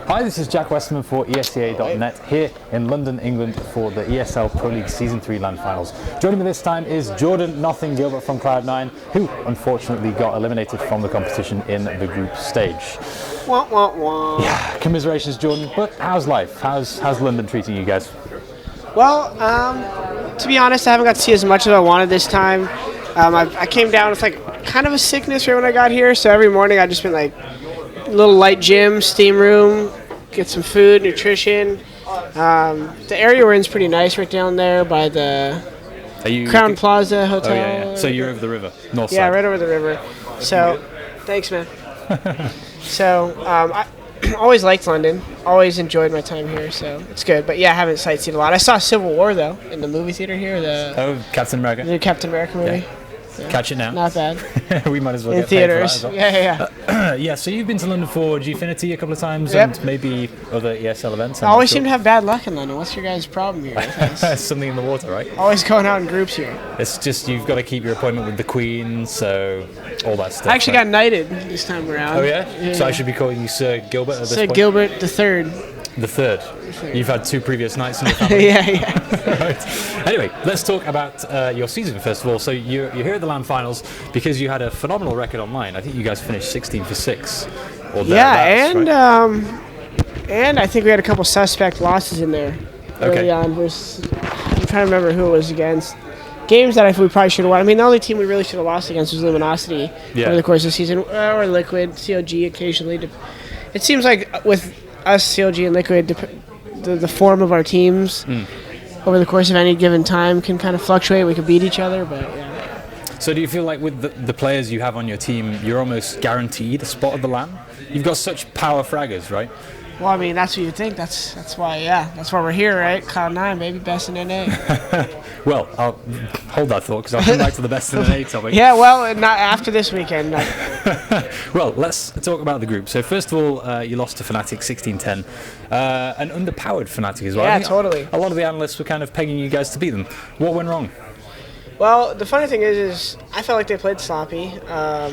Hi, this is Jack Westerman for ESEA.net here in London, England for the ESL Pro League Season 3 Land Finals. Joining me this time is Jordan n0thing Gilbert from Cloud9, who unfortunately got eliminated from the competition in the group stage. Wah, wah, wah. Yeah, commiserations, Jordan, but how's life? How's London treating you guys? Well, to be honest, I haven't got to see as much as I wanted this time. I came down with like kind of a sickness right when I got here, so every morning I've just been like a little light gym, steam room, get some food, nutrition. The area we're in is pretty nice right down there by the Crown Plaza Hotel. Oh, yeah. So you're over the river, north side? Yeah, right over the river. So, thanks, man. So, I always liked London. Always enjoyed my time here, so it's good. But yeah, I haven't sightseed a lot. I saw Civil War, though, in the movie theater here. Captain America? The Captain America movie. Yeah. Catch it now. Not bad. We might as well in get theaters. Paid for that as well. Yeah. Yeah, so you've been to London for Gfinity a couple of times, Yep. and maybe other ESL events. I always seem to have bad luck in London. What's your guys' problem here? Something in the water, right? Always going out in groups here. It's just you've got to keep your appointment with the Queen, so all that stuff. I actually got knighted this time around. Oh, yeah? So I should be calling you Sir Gilbert at this Sir point? Gilbert the Third. The third. You've had two previous nights in your family? Yeah. Right. Anyway, let's talk about your season first of all. So you're here at the Land Finals because you had a phenomenal record online. I think you guys finished 16 for 6. Or and I think we had a couple suspect losses in there early on. Versus, I'm trying to remember who it was against. Games that we probably should have won. I mean, the only team we really should have lost against was Luminosity over the course of the season, or Liquid, COG occasionally. It seems like with us, CLG and Liquid, the form of our teams over the course of any given time can kind of fluctuate. We could beat each other, but yeah. So do you feel like with the players you have on your team, you're almost guaranteed a spot at the LAN? You've got such power fraggers, right? Well, I mean, that's what you think. That's why we're here, right? Cloud9, baby, best in NA. Well, I'll hold that thought because I'll come back to the best in NA topic. Yeah, well, not after this weekend. No. Well, let's talk about the group. So first of all, you lost to Fnatic 16-10, an underpowered Fnatic as well. Yeah, totally. A lot of the analysts were kind of pegging you guys to beat them. What went wrong? Well, the funny thing is I felt like they played sloppy. I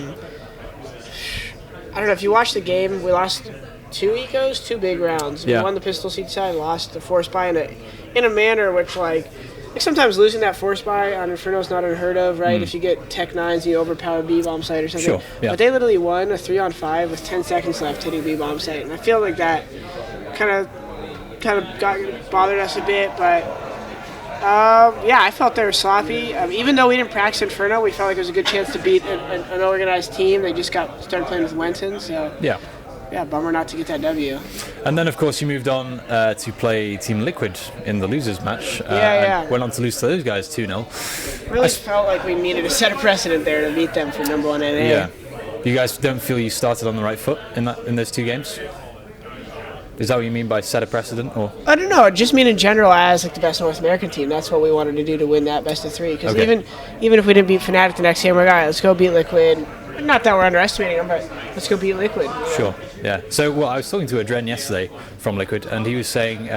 don't know, if you watch the game, we lost 2 ecos, 2 big rounds. Yeah. We won the pistol seed side, lost the force buy in a manner which like sometimes losing that force buy on Inferno is not unheard of, right? If you get Tech 9s and you overpower B-bomb site or something. Sure, yeah. But they literally won a 3-on-5 with 10 seconds left hitting B-bomb site. And I feel like that kind of bothered us a bit, but yeah, I felt they were sloppy. Even though we didn't practice Inferno, we felt like it was a good chance to beat an organized team. They just started playing with Wenton, so yeah, bummer not to get that W. And then, of course, you moved on to play Team Liquid in the losers match. And went on to lose to those guys 2-0. Really felt like we needed to set a precedent there to beat them for number 1 NA. Yeah. You guys don't feel you started on the right foot in those 2 games? Is that what you mean by set a precedent? Or I don't know. I just mean in general as like the best North American team. That's what we wanted to do to win that best of 3. Because even if we didn't beat Fnatic the next game, we're like, all right, let's go beat Liquid. Not that we're underestimating them, but let's go beat Liquid. Sure, yeah. So, well, I was talking to Adren yesterday from Liquid, and he was saying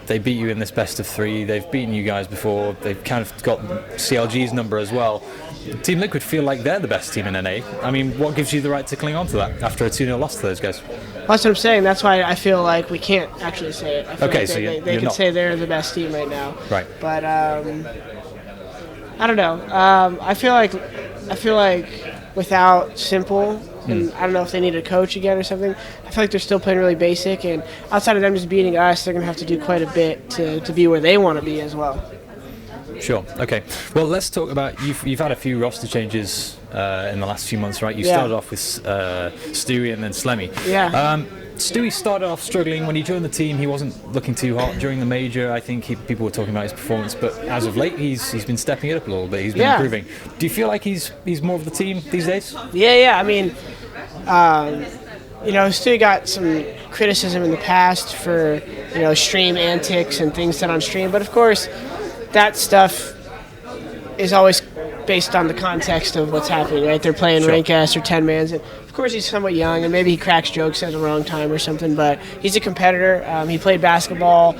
they beat you in this best of 3. They've beaten you guys before. They've kind of got CLG's number as well. Team Liquid feel like they're the best team in NA. I mean, what gives you the right to cling on to that after a 2-0 loss to those guys? That's what I'm saying. That's why I feel like we can't actually say it. I feel like so they can say they're the best team right now. Right. But I don't know. I feel like without Simple, and I don't know if they need a coach again or something, I feel like they're still playing really basic, and outside of them just beating us, they're going to have to do quite a bit to be where they want to be as well. Sure. Okay. Well, let's talk about you've had a few roster changes in the last few months, right? You started off with Stewie and then Slemmy. Yeah. Stewie started off struggling when he joined the team. He wasn't looking too hot during the major. I think people were talking about his performance, but as of late, he's been stepping it up a little bit. He's been improving. Do you feel like he's more of the team these days? Yeah. I mean, Stewie got some criticism in the past for stream antics and things said on stream, but of course, that stuff is always based on the context of what's happening, right? They're playing rank S or 10-mans, and of course he's somewhat young, and maybe he cracks jokes at the wrong time or something, but he's a competitor. He played basketball.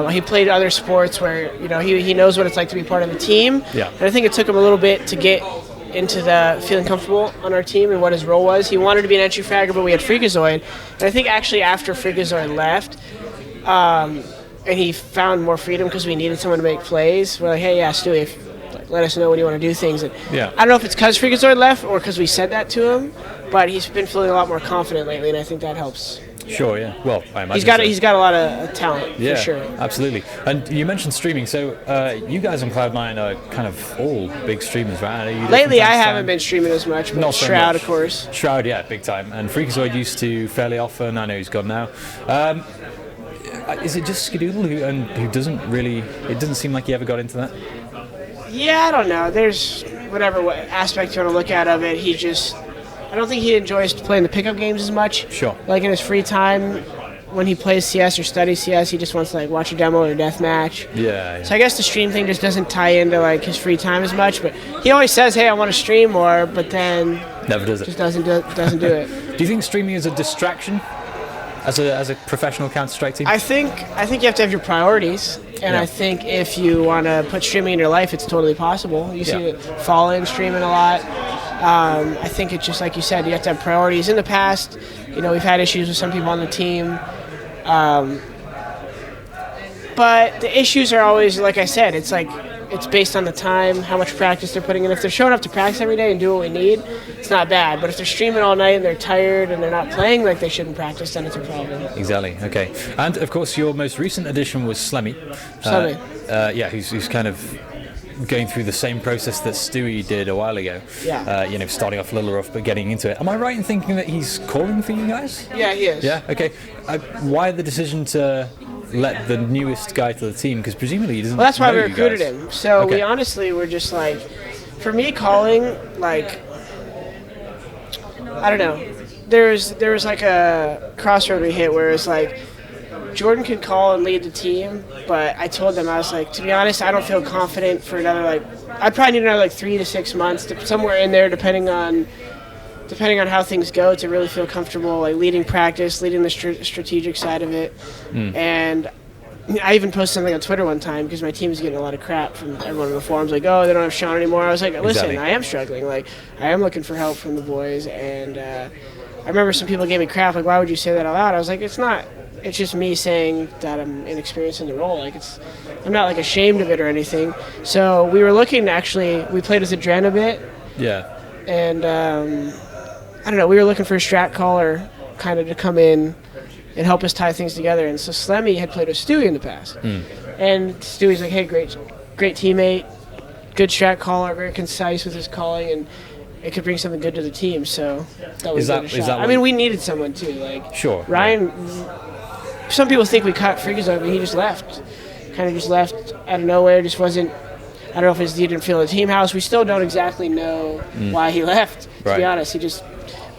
He played other sports where, he knows what it's like to be part of a team. Yeah. And I think it took him a little bit to get into the feeling comfortable on our team and what his role was. He wanted to be an entry fragger, but we had fREAKAZoid. And I think actually after fREAKAZoid left, and he found more freedom because we needed someone to make plays, we're like, hey, yeah, Stewie, let us know when you want to do things. And I don't know if it's because fREAKAZoid left or because we said that to him, but he's been feeling a lot more confident lately, and I think that helps. Sure, yeah. Well, I imagine he's got a lot of talent, for sure. Absolutely. And you mentioned streaming, so you guys on Cloud9 are kind of all big streamers, right? Lately, I haven't been streaming as much, but not so Shroud, much. Of course. Shroud, yeah, big time. And fREAKAZoid used to fairly often. I know he's gone now. Is it just Skadoodle who doesn't really... It doesn't seem like he ever got into that? Yeah, I don't know. There's whatever aspect you want to look at of it. I don't think he enjoys playing the pickup games as much. Sure. Like in his free time, when he plays CS or studies CS, he just wants to like watch a demo or a deathmatch. Yeah. So I guess the stream thing just doesn't tie into like his free time as much. But he always says, "Hey, I want to stream more," but then never does it. Just doesn't do it. Do you think streaming is a distraction as a professional Counter-Strike team? I think you have to have your priorities, and I think if you want to put streaming in your life, it's totally possible. You see it Fallen streaming a lot. I think it's just like you said, you have to have priorities. In the past, we've had issues with some people on the team, but the issues are always, like I said, it's based on the time, how much practice they're putting in. If they're showing up to practice every day and do what we need, it's not bad. But if they're streaming all night and they're tired and they're not playing like they shouldn't practice, then it's a problem. Exactly. Okay. And of course, your most recent addition was Slemmy. Who's kind of going through the same process that Stewie did a while ago. Yeah. Starting off a little rough, but getting into it. Am I right in thinking that he's calling for you guys? Yeah, he is. Yeah. Okay. Why the decision to let the newest guy to the team? Because presumably he doesn't. Well, that's why know we recruited you guys. him. So we honestly were just like, for me, calling like, I don't know. There was like a crossroad we hit where it's like, Jordan could call and lead the team, but I told them, I was like, to be honest, I don't feel confident for another I'd probably need another 3 to 6 months, somewhere in there, depending on how things go, to really feel comfortable, like leading practice, leading the strategic side of it. And I even posted something on Twitter one time because my team was getting a lot of crap from everyone in the forums, like, oh, they don't have Sean anymore. I was like, listen, I am struggling. Like, I am looking for help from the boys, and I remember some people gave me crap, like, why would you say that out loud? I was like, it's not. It's just me saying that I'm inexperienced in the role. Like, I'm not like ashamed of it or anything. So we were looking we played as a Dren a bit. Yeah. And I don't know, we were looking for a strat caller kind of to come in and help us tie things together. And so Slemmy had played with Stewie in the past. And Stewie's like, hey, great teammate, good strat caller, very concise with his calling, and it could bring something good to the team. So that was a shot. I mean, we needed someone too. Like, sure. Ryan. Some people think we cut fREAKAZoid, but he just left. Kind of just left out of nowhere. Just wasn't. I don't know if he didn't feel the team house. We still don't exactly know why he left. To be honest, he just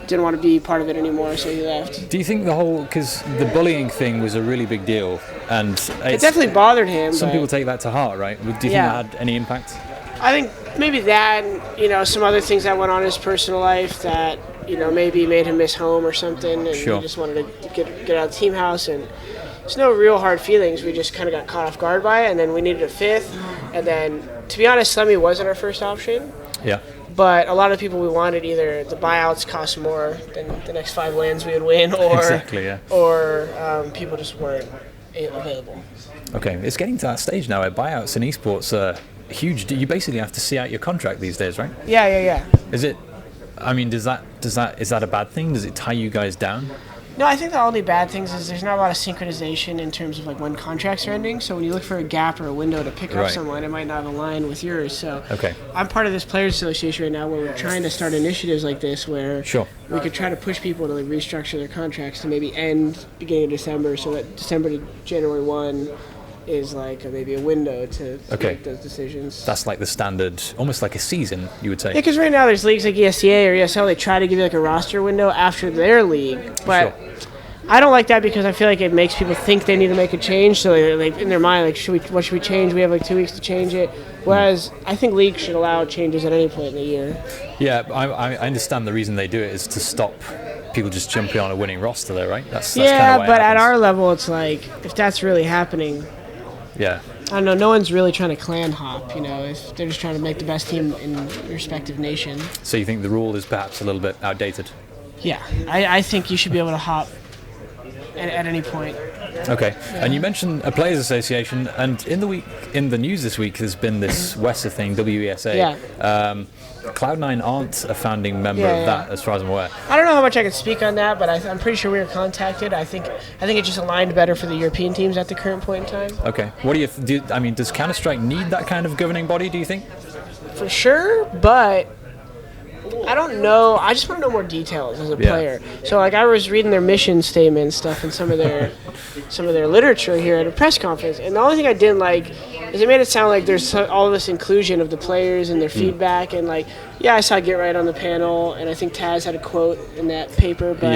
didn't want to be part of it anymore, so he left. Do you think because the bullying thing was a really big deal, and it definitely bothered him? Some people take that to heart, right? Do you think that had any impact? I think maybe that, and some other things that went on in his personal life that maybe made him miss home or something, and he just wanted to get out of the team house. And there's no real hard feelings. We just kind of got caught off guard by it, and then we needed a fifth. And then, to be honest, Slemmy wasn't our first option. Yeah. But a lot of the people we wanted, either the buyouts cost more than the next 5 lands we would win, or or people just weren't available. Okay, it's getting to that stage now where buyouts in esports are huge. You basically have to see out your contract these days, right? Yeah. Is it? I mean, is that a bad thing? Does it tie you guys down? No, I think the only bad things is there's not a lot of synchronization in terms of when contracts are ending. So when you look for a gap or a window to pick up someone, it might not align with yours. So I'm part of this players association right now where we're trying to start initiatives like this where we could try to push people to restructure their contracts to maybe end beginning of December, so that December to January 1 is maybe a window to make those decisions. That's like the standard, almost like a season, you would say. Yeah, because right now there's leagues like ESCA or ESL, they try to give you a roster window after their league, but I don't like that because I feel like it makes people think they need to make a change. So they in their mind, what should we change? We have 2 weeks to change it. Whereas I think leagues should allow changes at any point in the year. Yeah, I understand the reason they do it is to stop people just jumping on a winning roster, though, right? That's yeah, but at our level, it's if that's really happening. Yeah. I don't know. No one's really trying to clan hop, if they're just trying to make the best team in your respective nation. So you think the rule is perhaps a little bit outdated? Yeah, I think you should be able to hop at any point. Okay, and you mentioned a players' association, and in the news this week, there's been this WESA thing, WESA. Yeah. Cloud9 aren't a founding member of that, as far as I'm aware. I don't know how much I can speak on that, but I'm pretty sure we were contacted. I think it just aligned better for the European teams at the current point in time. Okay, what do you do? I mean, does Counter-Strike need that kind of governing body? Do you think? For sure, but I don't know. I just want to know more details as a player. So, I was reading their mission statement and stuff and some of their literature here at a press conference, and the only thing I didn't like is it made it sound like there's all this inclusion of the players and their feedback, and I saw Get Right on the panel, and I think Taz had a quote in that paper, but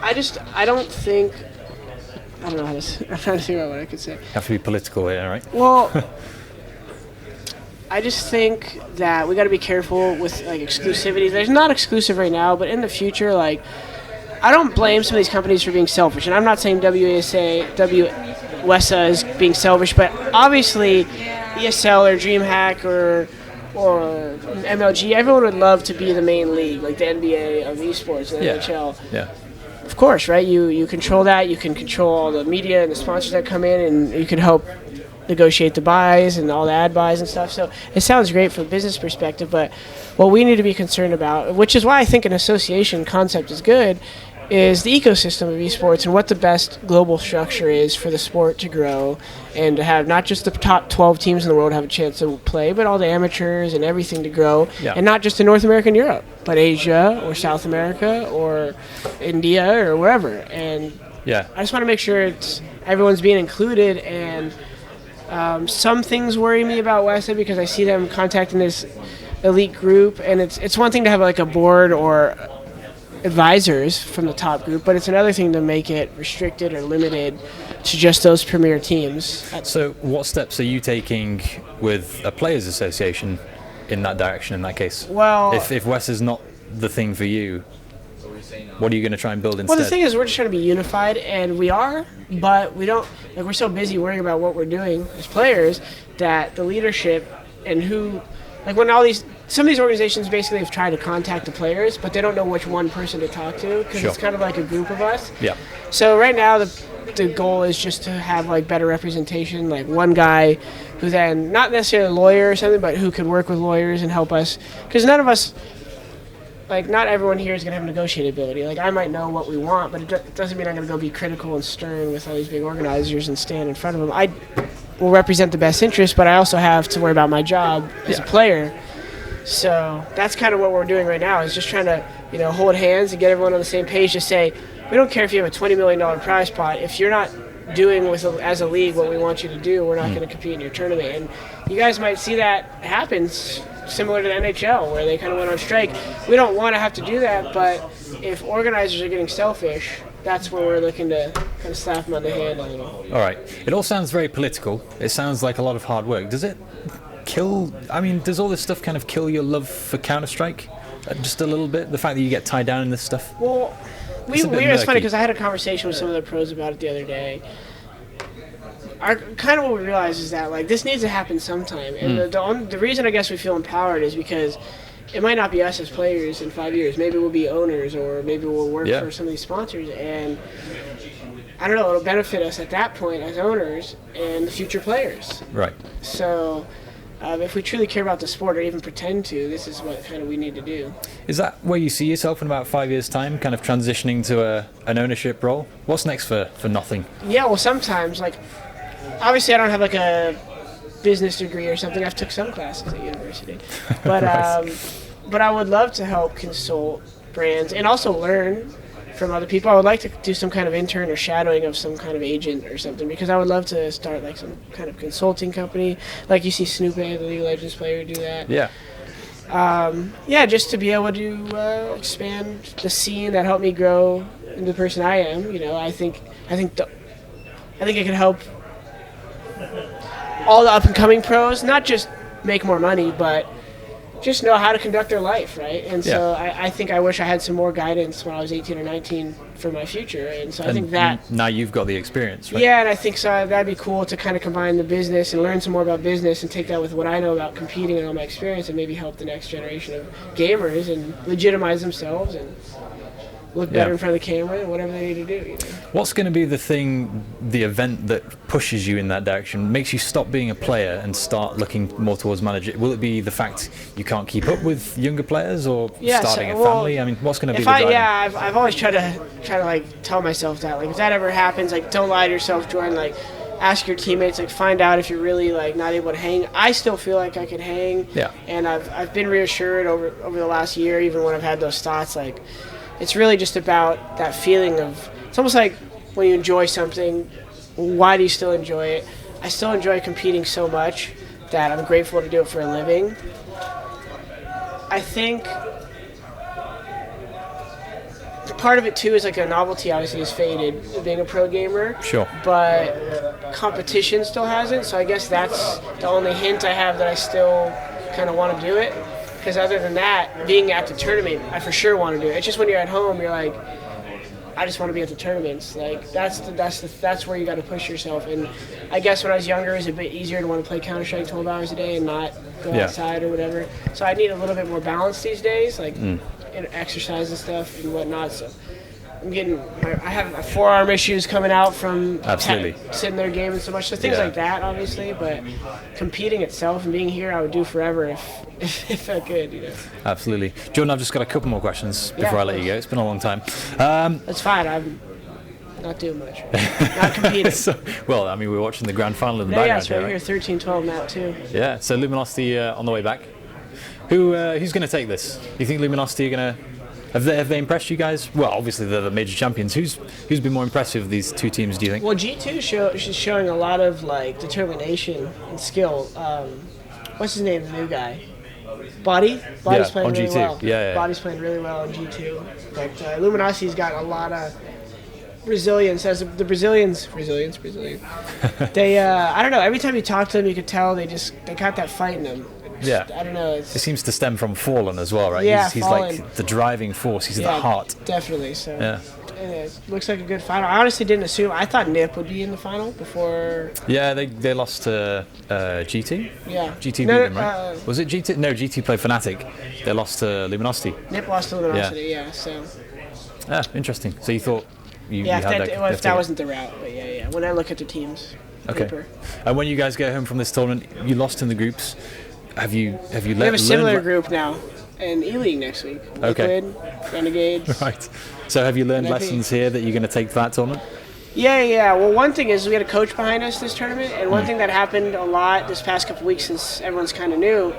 I don't think. I don't know how to. I'm trying to figure out what I could say. Have to be political here, right? Well. I just think that we got to be careful with exclusivity. There's not exclusive right now, but in the future, I don't blame some of these companies for being selfish, and I'm not saying WESA is being selfish, but obviously ESL or DreamHack or MLG, everyone would love to be the main league, like the NBA of esports and NHL. Yeah. Of course, right? You control that. You can control all the media and the sponsors that come in, and you can help negotiate the buys and all the ad buys and stuff. So it sounds great from a business perspective, but what we need to be concerned about, which is why I think an association concept is good, is the ecosystem of esports and what the best global structure is for the sport to grow and to have not just the top 12 teams in the world have a chance to play, but all the amateurs and everything to grow, and not just in North America and Europe, but Asia or South America or India or wherever. And I just want to make sure everyone's being included, and some things worry me about WESA because I see them contacting this elite group, and it's one thing to have a board or advisors from the top group, but it's another thing to make it restricted or limited to just those premier teams. So what steps are you taking with a players' association in that direction in that case? Well, if WESA is not the thing for you, what are you going to try and build instead? Well, the thing is, we're just trying to be unified, and we are, but we don't. We're so busy worrying about what we're doing as players that the leadership and when some of these organizations basically have tried to contact the players, but they don't know which one person to talk to because it's kind of like a group of us. Yeah. So right now, the goal is just to have better representation, one guy who then not necessarily a lawyer or something, but who could work with lawyers and help us, because none of us. Not everyone here is going to have negotiated ability. I might know what we want, but it doesn't mean I'm going to go be critical and stern with all these big organizers and stand in front of them. I will represent the best interest, but I also have to worry about my job as a player. So that's kind of what we're doing right now, is just trying to, hold hands and get everyone on the same page to say, we don't care if you have a $20 million prize pot. If you're not doing as a league what we want you to do, we're not going to compete in your tournament. And you guys might see that happen similar to the NHL, where they kind of went on strike. We don't want to have to do that, but if organizers are getting selfish, that's where we're looking to kind of slap them on the hand a little. All right. It all sounds very political. It sounds like a lot of hard work. Does it does all this stuff kind of kill your love for Counter-Strike? Just a little bit? The fact that you get tied down in this stuff? Well, it's funny because I had a conversation with some of the pros about it the other day. Kind of what we realize is that this needs to happen sometime, and the reason I guess we feel empowered is because it might not be us as players in 5 years. Maybe we'll be owners, or maybe we'll work for some of these sponsors, and I don't know, it'll benefit us at that point as owners and the future players. Right. So if we truly care about the sport, or even pretend to, this is what kind of we need to do. Is that where you see yourself in about 5 years' time, kind of transitioning to an ownership role? What's next for n0thing? Yeah, well, sometimes, obviously I don't have a business degree or something. I've took some classes at university. But but I would love to help consult brands and also learn from other people. I would like to do some kind of intern or shadowing of some kind of agent or something, because I would love to start some kind of consulting company. Like you see Snoop, the League of Legends player, do that. Yeah. Just to be able to expand the scene that helped me grow into the person I am. I think it could help all the up and coming pros not just make more money, but just know how to conduct their life, right? And so I think I wish I had some more guidance when I was 18 or 19 for my future. And so I think that... Now you've got the experience, right? Yeah, and I think so that'd be cool to kind of combine the business and learn some more about business and take that with what I know about competing and all my experience and maybe help the next generation of gamers and legitimize themselves and look better in front of the camera and whatever they need to do. You know? What's going to be the event that pushes you in that direction, makes you stop being a player and start looking more towards manager? Will it be the fact you can't keep up with younger players, or starting a family? I mean, what's going to be the driving? I've always tried to like tell myself that, like, if that ever happens, like, don't lie to yourself, Jordan. Like, ask your teammates, like, find out if you're really like not able to hang. I still feel like I can hang, and I've been reassured over the last year, even when I've had those thoughts, like. It's really just about that feeling of, it's almost like when you enjoy something, why do you still enjoy it? I still enjoy competing so much that I'm grateful to do it for a living. I think part of it too is like a novelty obviously has faded, being a pro gamer. Sure. But competition still hasn't, so I guess that's the only hint I have that I still kind of want to do it. Because other than that, being at the tournament, I for sure want to do it. It's just when you're at home, you're like, I just want to be at the tournaments. Like that's where you got to push yourself. And I guess when I was younger, it was a bit easier to want to play Counter-Strike 12 hours a day and not go outside or whatever. So I need a little bit more balance these days, like exercise and stuff and whatnot. So I have forearm issues coming out from sitting there gaming so much. So things like that, obviously. But competing itself and being here, I would do forever if I could. You know. Absolutely, Jordan. I've just got a couple more questions before I let you go. It's been a long time. That's fine. I'm not doing much. Not competing. Well, I mean, we're watching the grand final in the background. Yeah, it's right here, 13-12 map too. Yeah. So Luminosity on the way back. Who's going to take this? Do you think Luminosity are going to? Have they impressed you guys? Well, obviously they're the major champions. Who's been more impressive of these two teams, do you think? Well, G2 she's showing a lot of like determination and skill. What's his name, the new guy? Body's playing on really G2. well. Yeah. Body's playing really well on G2. But Luminosity's got a lot of resilience. As the Brazilians. They, I don't know, every time you talk to them, you could tell they got that fight in them. I don't know. It seems to stem from Fallen as well, right? Yeah, he's like the driving force. He's the heart. Definitely. So it looks like a good final. I honestly didn't assume. I thought NIP would be in the final before. Yeah, they lost to GT. Yeah. GT beat them, right? Was it GT? No, GT played Fnatic. They lost to Luminosity. NIP lost to Luminosity. Yeah. So. Interesting. So you thought you had that? If that wasn't the route, but yeah. When I look at the teams. Okay. Paper. And when you guys get home from this tournament, you lost in the groups. Have you We have a similar group now in E-League next week. Liquid, Renegades. Right. So have you learned lessons here that you're going to take to that tournament? Yeah. Well, one thing is we had a coach behind us this tournament, and one thing that happened a lot this past couple weeks since everyone's kind of new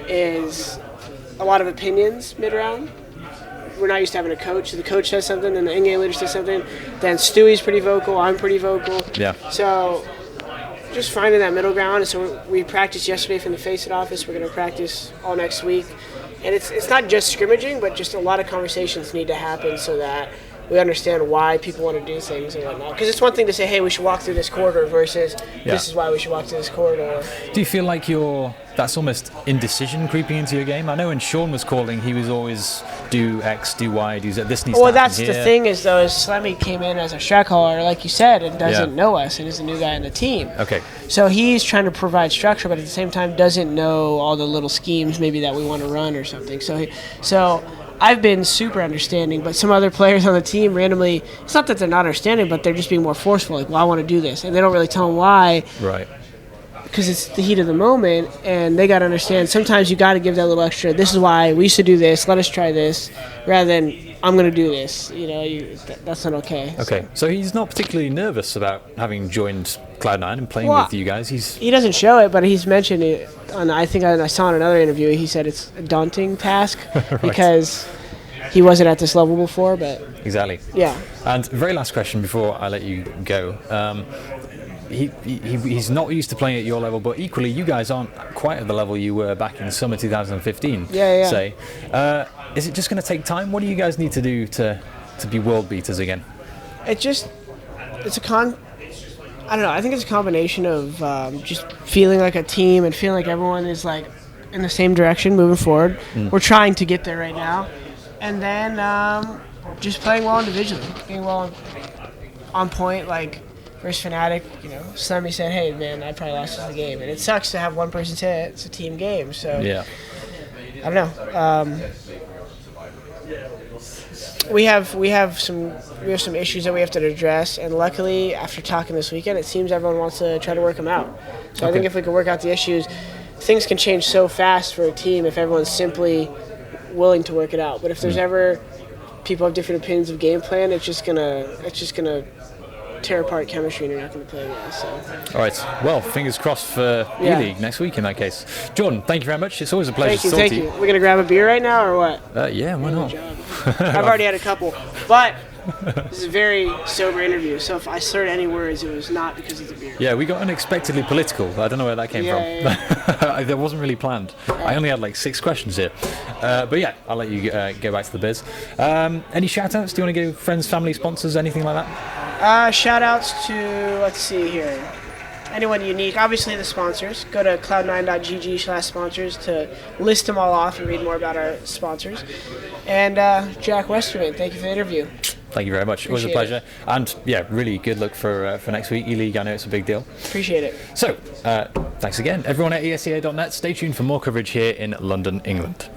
is a lot of opinions mid-round. We're not used to having a coach. So the coach says something, then the in-game leader says something, then Stewie's pretty vocal, I'm pretty vocal. Yeah. So just finding that middle ground. And so we practiced yesterday from the Face-It office. We're going to practice all next week. And it's not just scrimmaging, but just a lot of conversations need to happen so that we understand why people want to do things and whatnot. Because it's one thing to say, hey, we should walk through this corridor versus this is why we should walk through this corridor. Do you feel like that's almost indecision creeping into your game? I know when Sean was calling, he was always do X, do Y, do Z. This needs to happen that's here. The thing is, though, is Slemmy came in as a strat caller, like you said, and doesn't know us and is a new guy in the team. Okay. So he's trying to provide structure, but at the same time doesn't know all the little schemes maybe that we want to run or something. So I've been super understanding, but some other players on the team randomly, it's not that they're not understanding, but they're just being more forceful, like, well, I want to do this. And they don't really tell them why. Right. Because it's the heat of the moment, and they got to understand sometimes you got to give that little extra, this is why we used to do this, let us try this, rather than I'm going to do this. That's not okay. Okay, so he's not particularly nervous about having joined Cloud9 and playing with you guys. He doesn't show it, but he's mentioned it. I think I saw in another interview, he said it's a daunting task because he wasn't at this level before. But exactly. Yeah. And very last question before I let you go. He's not used to playing at your level, but equally you guys aren't quite at the level you were back in summer 2015. Yeah. Say, is it just going to take time? What do you guys need to do to be world beaters again? I don't know. I think it's a combination of just feeling like a team and feeling like everyone is like in the same direction moving forward. We're trying to get there right now. And then just playing well individually, being well on point, like versus Fnatic, Slemmy said, hey, man, I probably lost the game. And it sucks to have one person say it. It's a team game. So, yeah. I don't know. We have some issues that we have to address, and luckily, after talking this weekend, it seems everyone wants to try to work them out. So I think if we can work out the issues, things can change so fast for a team if everyone's simply willing to work it out. But if there's ever people have different opinions of game plan, it's just gonna tear apart chemistry, and you're not going to play well. So. All right. Well, fingers crossed for E-League next week in that case. Jordan, thank you very much. It's always a pleasure to talk to you. We're going to grab a beer right now or what? Yeah, why not? I've already had a couple, but this is a very sober interview, so if I slurred any words, it was not because of the beer. Yeah, we got unexpectedly political. I don't know where that came from. Yeah. That wasn't really planned. I only had like 6 questions here. But yeah, I'll let you go back to the biz. Any shout-outs? Do you want to give friends, family, sponsors, anything like that? Shout-outs to, let's see here, anyone unique. Obviously the sponsors. Go to cloud9.gg/sponsors to list them all off and read more about our sponsors. And Jack Westerman, thank you for the interview. Thank you very much. It was a pleasure. And yeah, really good luck for next week. E-League, I know it's a big deal. Appreciate it. So, thanks again. Everyone at ESEA.net, stay tuned for more coverage here in London, England.